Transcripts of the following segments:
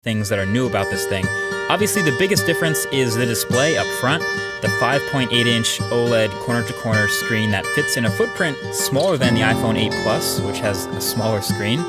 things that are new about this thing. Obviously, the biggest difference is the display up front, the 5.8-inch OLED corner-to-corner screen that fits in a footprint smaller than the iPhone 8 Plus, which has a smaller screen.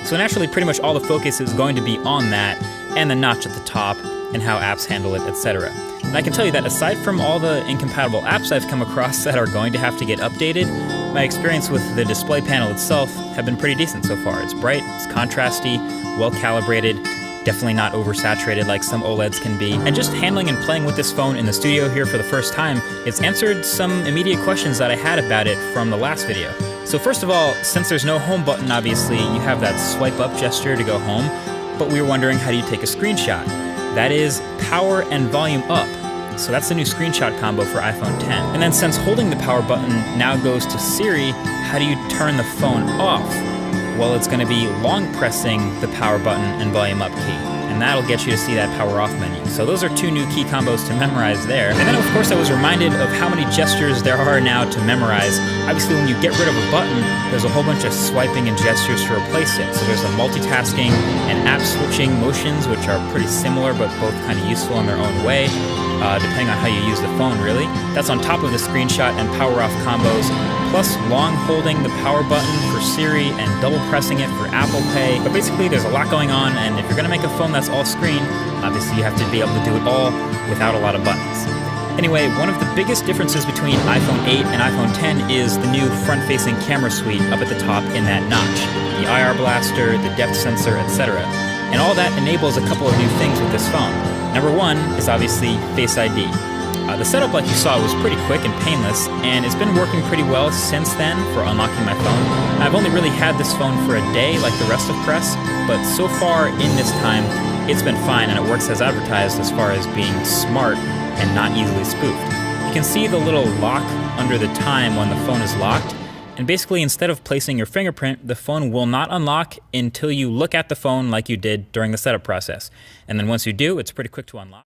So naturally, pretty much all the focus is going to be on that, and the notch at the top, and how apps handle it, etc. And I can tell you that aside from all the incompatible apps I've come across that are going to have to get updated, my experience with the display panel itself have been pretty decent so far. It's bright, it's contrasty, well-calibrated, definitely not oversaturated like some OLEDs can be. And just handling and playing with this phone in the studio here for the first time, it's answered some immediate questions that I had about it from the last video. So first of all, since there's no home button, obviously, you have that swipe up gesture to go home, but we were wondering, how do you take a screenshot? That is power and volume up. So that's the new screenshot combo for iPhone X. And then since holding the power button now goes to Siri, how do you turn the phone off? Well, it's going to be long pressing the power button and volume up key, and that'll get you to see that power off menu. So those are two new key combos to memorize there. And then of course I was reminded of how many gestures there are now to memorize. Obviously when you get rid of a button, there's a whole bunch of swiping and gestures to replace it. So there's the multitasking and app switching motions, which are pretty similar but both kind of useful in their own way. Depending on how you use the phone, really. That's on top of the screenshot and power off combos, plus long holding the power button for Siri and double pressing it for Apple Pay. But basically there's a lot going on, and if you're gonna make a phone that's all screen, obviously you have to be able to do it all without a lot of buttons. Anyway, one of the biggest differences between iPhone 8 and iPhone X is the new front-facing camera suite up at the top in that notch. The IR blaster, the depth sensor, etc. And all that enables a couple of new things with this phone. Number one is obviously Face ID. The setup, like you saw, was pretty quick and painless, and it's been working pretty well since then for unlocking my phone. I've only really had this phone for a day like the rest of press, but so far in this time, it's been fine and it works as advertised as far as being smart and not easily spoofed. You can see the little lock under the time when the phone is locked, and basically instead of placing your fingerprint, the phone will not unlock until you look at the phone like you did during the setup process. And then once you do, it's pretty quick to unlock.